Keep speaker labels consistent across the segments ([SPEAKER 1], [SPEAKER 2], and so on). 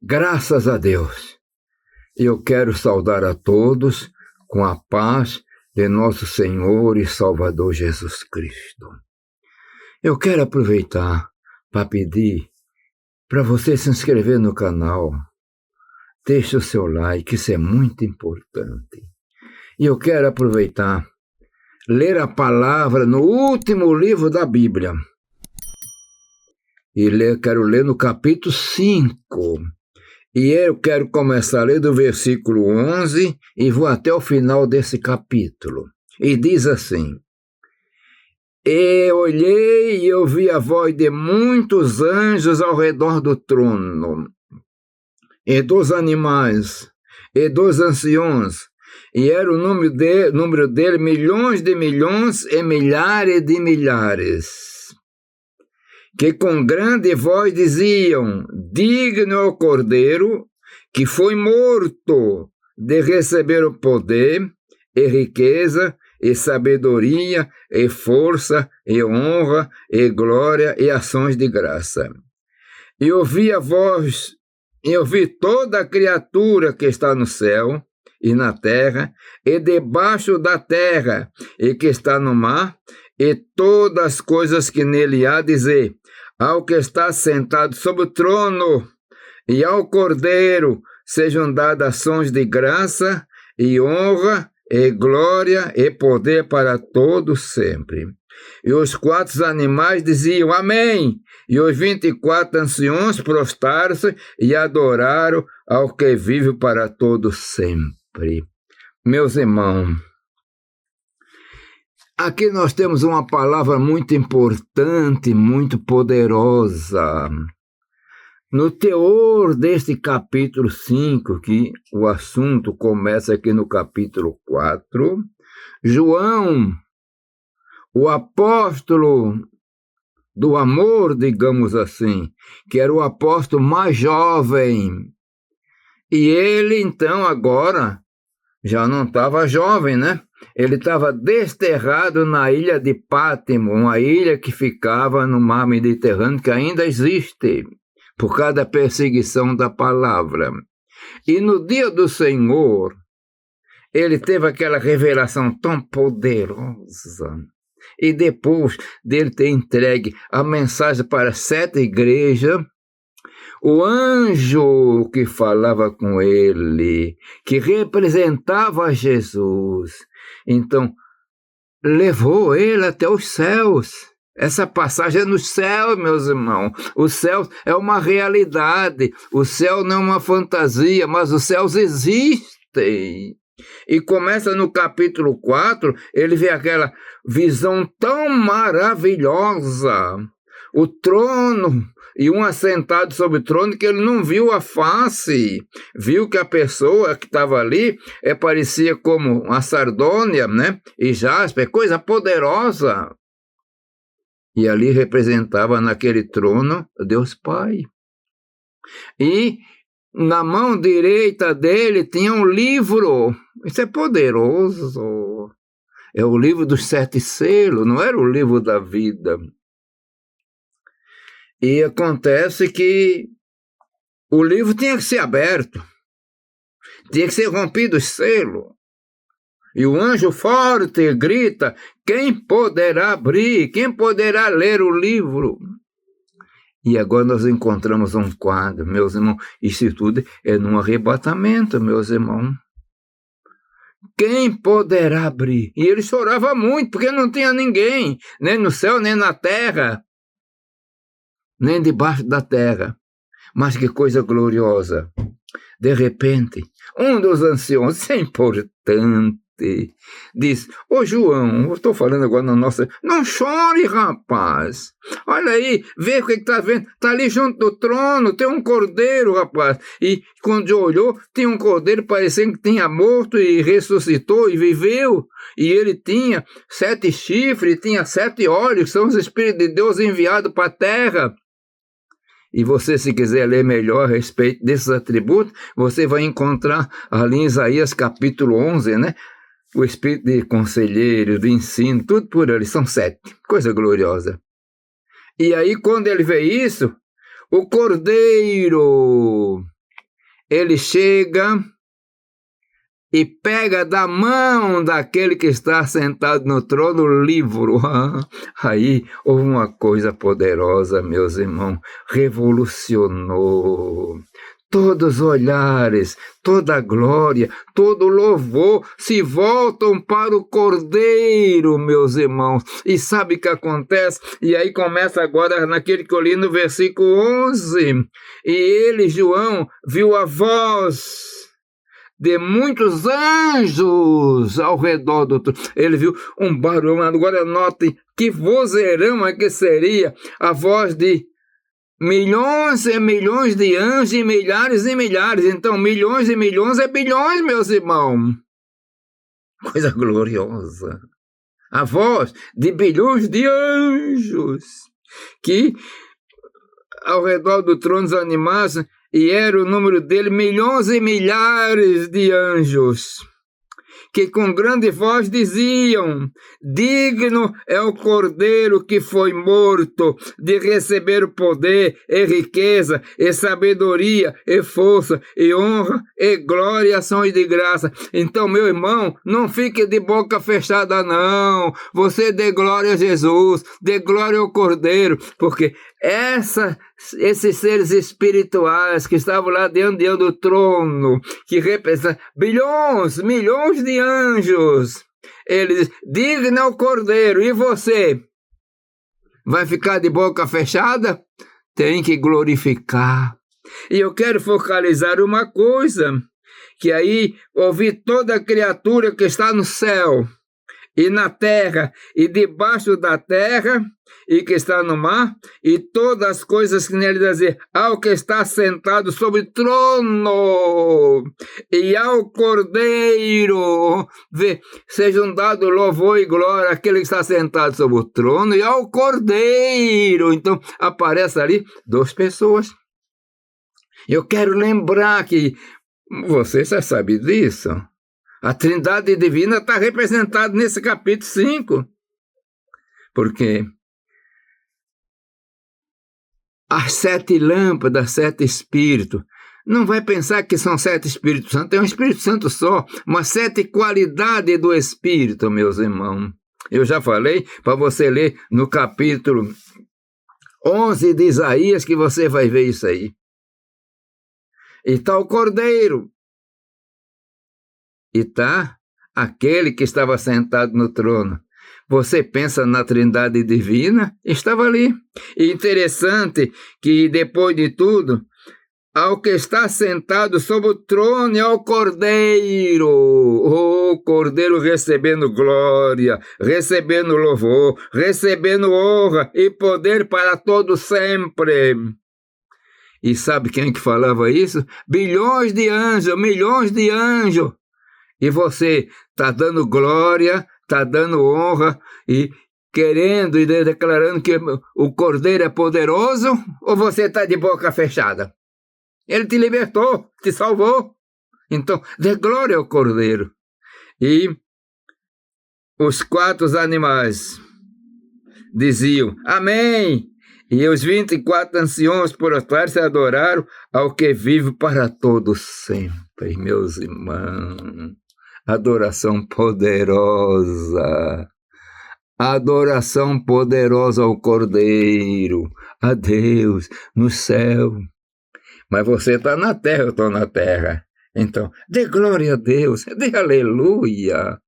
[SPEAKER 1] Graças a Deus. Eu quero saudar a todos com a paz de nosso Senhor e Salvador Jesus Cristo. Eu quero aproveitar para pedir para você se inscrever no canal. Deixe o seu like, isso é muito importante. E eu quero aproveitar, ler a palavra no último livro da Bíblia. E quero ler no capítulo 5. E eu quero começar a ler do versículo 11 e vou até o final desse capítulo. E diz assim: E olhei e ouvi a voz de muitos anjos ao redor do trono, e dos animais, e dos anciões, e era o número dele milhões de milhões e milhares de milhares, que com grande voz diziam: digno é o Cordeiro, que foi morto, de receber o poder, e riqueza, e sabedoria, e força, e honra, e glória, e ações de graça. E ouvi a voz, e ouvi toda a criatura que está no céu, e na terra, e debaixo da terra, e que está no mar, e todas as coisas que nele há, dizer: ao que está sentado sobre o trono, e ao Cordeiro, sejam dadas ações de graça, e honra, e glória, e poder para todos sempre. E os 4 animais diziam: Amém! E os 24 anciões prostraram-se e adoraram ao que vive para todos sempre. Meus irmãos, aqui nós temos uma palavra muito importante, muito poderosa. No teor deste capítulo 5, que o assunto começa aqui no capítulo 4, João, o apóstolo do amor, digamos assim, que era o apóstolo mais jovem, e ele então agora já não estava jovem, né? Ele estava desterrado na ilha de Pátimo, uma ilha que ficava no mar Mediterrâneo, que ainda existe, por causa da perseguição da palavra. E no dia do Senhor, ele teve aquela revelação tão poderosa. E depois dele ter entregue a mensagem para 7 igrejas, o anjo que falava com ele, que representava Jesus, então levou ele até os céus. Essa passagem é nos céus, meus irmãos. O céu é uma realidade. O céu não é uma fantasia, mas os céus existem. E começa no capítulo 4, ele vê aquela visão tão maravilhosa. O trono, e um assentado sobre o trono, que ele não viu a face. Viu que a pessoa que estava ali parecia como uma sardônia, né? E jaspe, coisa poderosa. E ali representava naquele trono Deus Pai. E na mão direita dele tinha um livro. Isso é poderoso. É o livro dos 7 selos, não era o livro da vida. E acontece que o livro tinha que ser aberto. Tinha que ser rompido o selo. E o anjo forte grita: quem poderá abrir? Quem poderá ler o livro? E agora nós encontramos um quadro, meus irmãos. Isso tudo é num arrebatamento, meus irmãos. Quem poderá abrir? E ele chorava muito, porque não tinha ninguém, nem no céu, nem na terra, nem debaixo da terra. Mas que coisa gloriosa. De repente, um dos anciões, isso é importante, diz: ô João, eu estou falando agora na nossa... Não chore, rapaz. Olha aí, vê o que está vendo. Está ali junto do trono, tem um cordeiro, rapaz. E quando olhou, tinha um cordeiro parecendo que tinha morto e ressuscitou e viveu. E ele tinha 7 chifres, tinha 7 olhos, que são os Espíritos de Deus enviados para a terra. E você, se quiser ler melhor a respeito desses atributos, você vai encontrar ali em Isaías capítulo 11, né? O espírito de conselheiro, de ensino, tudo por ali, são 7. Coisa gloriosa. E aí, quando ele vê isso, o cordeiro ele chega e pega da mão daquele que está sentado no trono o livro. Aí houve uma coisa poderosa, meus irmãos, revolucionou. Todos os olhares, toda a glória, todo o louvor se voltam para o Cordeiro, meus irmãos. E sabe o que acontece? E aí começa agora naquele que eu li no versículo 11. E ele, João, viu a voz de muitos anjos ao redor do trono. Ele viu um barulho. Agora notem que vozeirão é que seria a voz de milhões e milhões de anjos e milhares. Então, milhões e milhões é bilhões, meus irmãos. Coisa gloriosa. A voz de bilhões de anjos que ao redor do trono dos animais, e era o número dele milhões e milhares de anjos, que com grande voz diziam: digno é o Cordeiro que foi morto de receber o poder e riqueza e sabedoria e força e honra e glória e ações de graça. Então, meu irmão, não fique de boca fechada, não. Você dê glória a Jesus, dê glória ao Cordeiro, porque esses seres espirituais que estavam lá diante do trono, que representam bilhões, milhões de anjos, eles digam ao Cordeiro. E você vai ficar de boca fechada? Tem que glorificar. E eu quero focalizar uma coisa, que aí ouvi toda criatura que está no céu e na terra, e debaixo da terra, e que está no mar, e todas as coisas que nele dizer, ao que está sentado sobre o trono, e ao Cordeiro, sejam dados louvor e glória àquele que está sentado sobre o trono, e ao Cordeiro. Então, aparece ali 2 pessoas. Eu quero lembrar que você já sabe disso. A Trindade Divina está representada nesse capítulo 5. Porque as 7 lâmpadas, 7 espíritos, não vai pensar que são 7 Espíritos Santos, é um Espírito Santo só, mas 7 qualidades do Espírito, meus irmãos. Eu já falei para você ler no capítulo 11 de Isaías, que você vai ver isso aí. E está o Cordeiro. E está aquele que estava sentado no trono. Você pensa na Trindade Divina? Estava ali. E interessante que, depois de tudo, ao que está sentado sobre o trono e ao Cordeiro, o Cordeiro recebendo glória, recebendo louvor, recebendo honra e poder para todo sempre. E sabe quem que falava isso? Bilhões de anjos, milhões de anjos. E você está dando glória, está dando honra e querendo e declarando que o Cordeiro é poderoso, ou você está de boca fechada? Ele te libertou, te salvou. Então, dê glória ao Cordeiro. E os 4 animais diziam: amém. E os 24 anciãos prostraram-se e adoraram ao que vive para todos sempre, meus irmãos. Adoração poderosa. Adoração poderosa ao Cordeiro, a Deus no céu. Mas você está na terra, eu estou na terra. Então, dê glória a Deus, dê aleluia.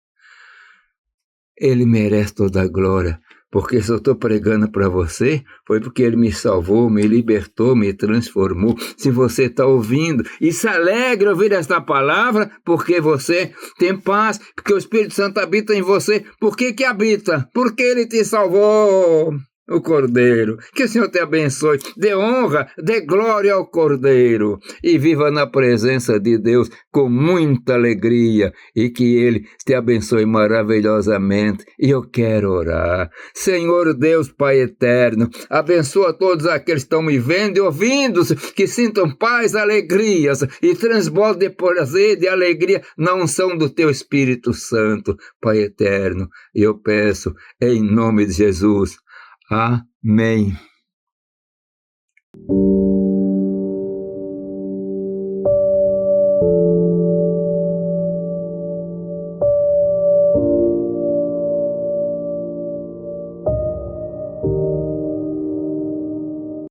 [SPEAKER 1] Ele merece toda a glória. Porque se eu estou pregando para você, foi porque Ele me salvou, me libertou, me transformou. Se você está ouvindo e se alegra ouvir esta palavra, porque você tem paz, porque o Espírito Santo habita em você. Por que que habita? Porque Ele te salvou. O Cordeiro, que o Senhor te abençoe, dê honra, dê glória ao Cordeiro e viva na presença de Deus com muita alegria e que Ele te abençoe maravilhosamente. E eu quero orar. Senhor Deus Pai eterno, abençoa todos aqueles que estão me vendo e ouvindo, que sintam paz, alegrias e transborde de prazer, de alegria na unção do Teu Espírito Santo, Pai eterno. E eu peço em nome de Jesus. Amém.